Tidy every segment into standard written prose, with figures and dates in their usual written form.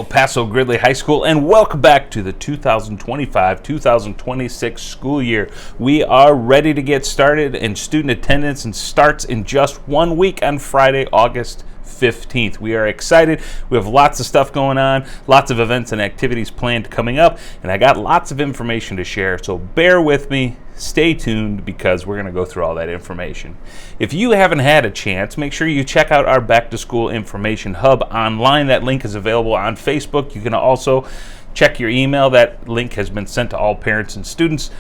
of Paso-Gridley High School, and welcome back to the 2025-2026 school year. We are ready to get started, and student attendance starts in just 1 week on Friday, August 15th. We are excited. We have lots of stuff going on, lots of events and activities planned coming up, and I got lots of information to share, so bear with me. Stay tuned because we're going to go through all that information. If you haven't had a chance, make sure you check out our Back to School Information Hub online. That link is available on Facebook. You can also check your email. That link has been sent to all parents and students.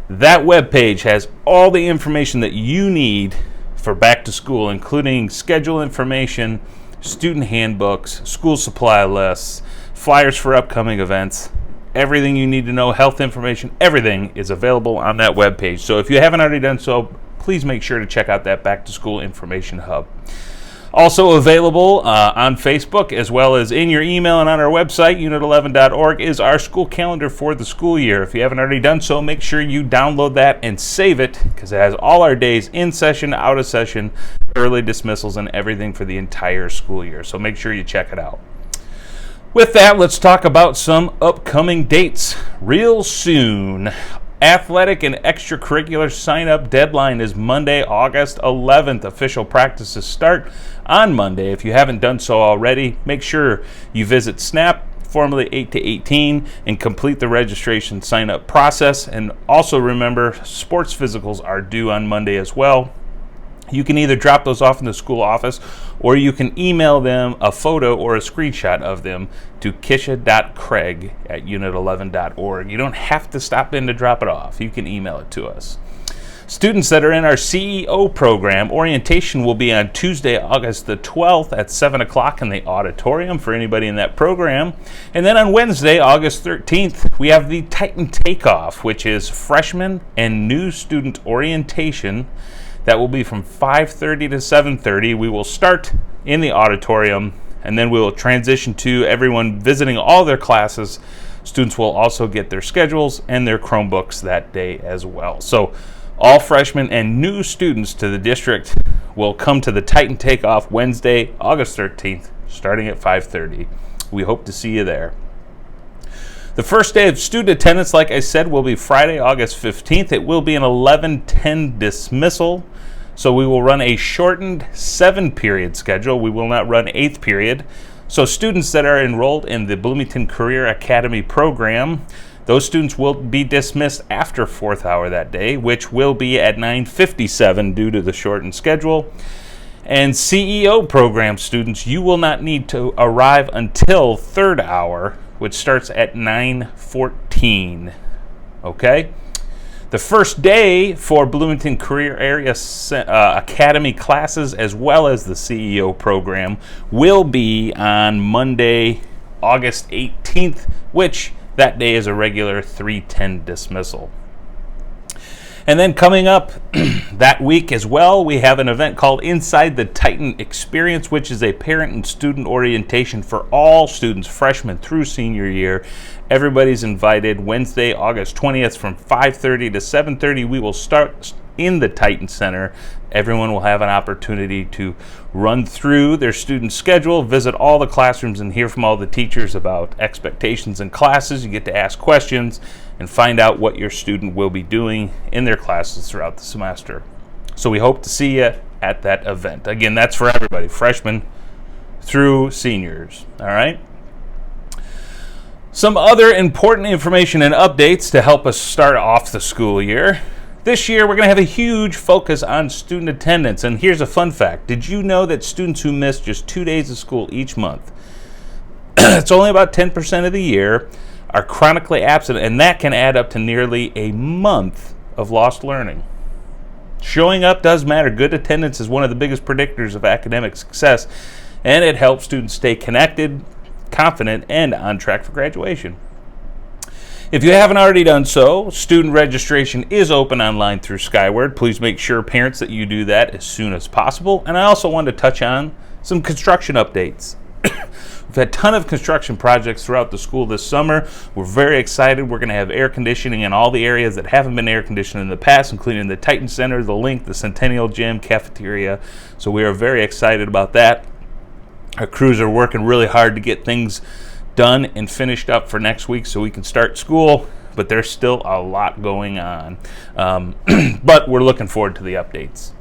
That webpage has all the information that you need for back to school, including schedule information, student handbooks, school supply lists, flyers for upcoming events. Everything you need to know, health information, everything is available on that webpage. So if you haven't already done so, please make sure to check out that Back to School Information Hub. Also available on Facebook, as well as in your email and on our website, unit11.org, is our school calendar for the school year. If you haven't already done so, make sure you download that and save it, because it has all our days in session, out of session, early dismissals, and everything for the entire school year. So make sure you check it out. With that, let's talk about some upcoming dates real soon. Athletic and extracurricular sign-up deadline is Monday, August 11th. Official practices start on Monday. If you haven't done so already, make sure you visit SNAP, formerly 8 to 18, and complete the registration sign-up process. And also remember, sports physicals are due on Monday as well. You can either drop those off in the school office, or you can email them a photo or a screenshot of them to kisha.craig@unit11.org. You don't have to stop in to drop it off. You can email it to us. Students that are in our CEO program, orientation will be on Tuesday, August the 12th at 7 o'clock in the auditorium for anybody in that program. And then on Wednesday, August 13th, we have the Titan Takeoff, which is freshman and new student orientation. That will be from 5:30 to 7:30. We will start in the auditorium, and then we will transition to everyone visiting all their classes. Students will also get their schedules and their Chromebooks that day as well. So all freshmen and new students to the district will come to the Titan Takeoff Wednesday, August 13th, starting at 5:30. We hope to see you there. The first day of student attendance, like I said, will be Friday, August 15th. It will be an 11:10 dismissal, so we will run a shortened 7-period schedule. We will not run 8th period. So students that are enrolled in the Bloomington Career Academy program, those students will be dismissed after 4th hour that day, which will be at 9:57 due to the shortened schedule. And CEO program students, you will not need to arrive until 3rd hour, which starts at 9:14. Okay? The first day for Bloomington Career Area Academy classes, as well as the CEO program, will be on Monday, August 18th, which that day is a regular 3:10 dismissal. And then coming up that week as well, we have an event called Inside the Titan Experience, which is a parent and student orientation for all students, freshmen through senior year. Everybody's invited. Wednesday, August 20th from 5:30 to 7:30. We will start in the Titan Center. Everyone will have an opportunity to run through their student schedule, visit all the classrooms, and hear from all the teachers about expectations in classes. You get to ask questions and find out what your student will be doing in their classes throughout the semester. So we hope to see you at that event. Again, that's for everybody, freshmen through seniors. All right? Some other important information and updates to help us start off the school year. This year, we're going to have a huge focus on student attendance. And here's a fun fact. Did you know that students who miss just 2 days of school each month, it's only about 10% of the year, are chronically absent, and that can add up to nearly a month of lost learning. Showing up does matter. Good attendance is one of the biggest predictors of academic success, and it helps students stay connected, confident, and on track for graduation. If you haven't already done so, student registration is open online through Skyward. Please make sure, parents, that you do that as soon as possible. And I also wanted to touch on some construction updates. We've had a ton of construction projects throughout the school this summer. We're very excited. We're going to have air conditioning in all the areas that haven't been air conditioned in the past, including the Titan Center, the Link, the Centennial Gym, cafeteria. So we are very excited about that. Our crews are working really hard to get things done and finished up for next week so we can start school, but there's still a lot going on. But we're looking forward to the updates.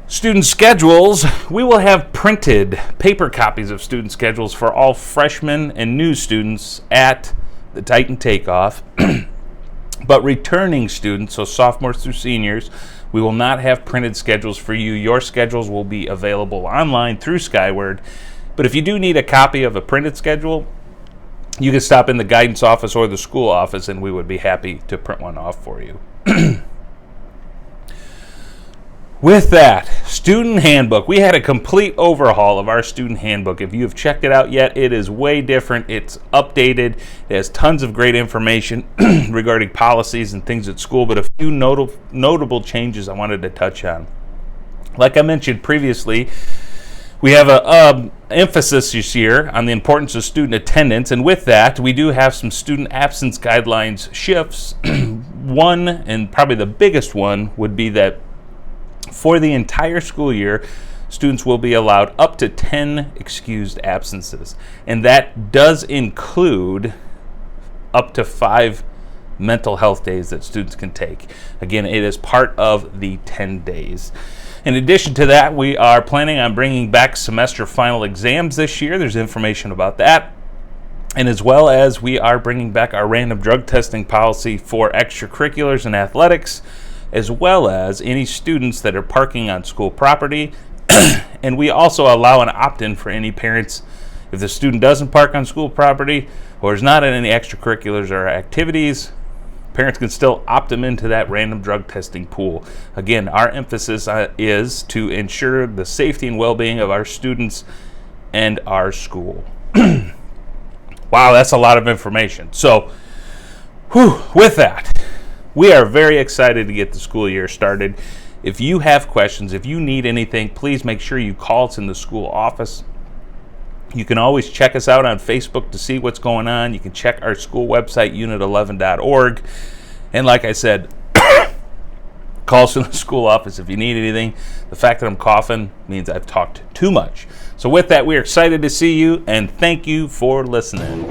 Student schedules. We will have printed paper copies of student schedules for all freshmen and new students at the Titan Takeoff. But returning students, so sophomores through seniors, we will not have printed schedules for you. Your schedules will be available online through Skyward. But if you do need a copy of a printed schedule, you can stop in the guidance office or the school office, and we would be happy to print one off for you. With that, Student Handbook. We had a complete overhaul of our Student Handbook. If you have checked it out yet, it is way different. It's updated. It has tons of great information regarding policies and things at school, but a few notable changes I wanted to touch on. Like I mentioned previously, we have an emphasis this year on the importance of student attendance, and with that, we do have some student absence guidelines shifts. One, and probably the biggest one, would be that for the entire school year, students will be allowed up to 10 excused absences, and that does include up to 5 mental health days that students can take. Again, it is part of the 10 days. In addition to that, we are planning on bringing back semester final exams this year. There's information about that. And as well as we are bringing back our random drug testing policy for extracurriculars and athletics, as well as any students that are parking on school property. And we also allow an opt-in for any parents. If the student doesn't park on school property or is not in any extracurriculars or activities, parents can still opt them into that random drug testing pool. Again, our emphasis is to ensure the safety and well-being of our students and our school. Wow, that's a lot of information. So, with that, we are very excited to get the school year started. If you have questions, if you need anything, please make sure you call us in the school office. You can always check us out on Facebook to see what's going on. You can check our school website, unit11.org. And like I said, call us in the school office if you need anything. The fact that I'm coughing means I've talked too much. So with that, we're excited to see you, and thank you for listening.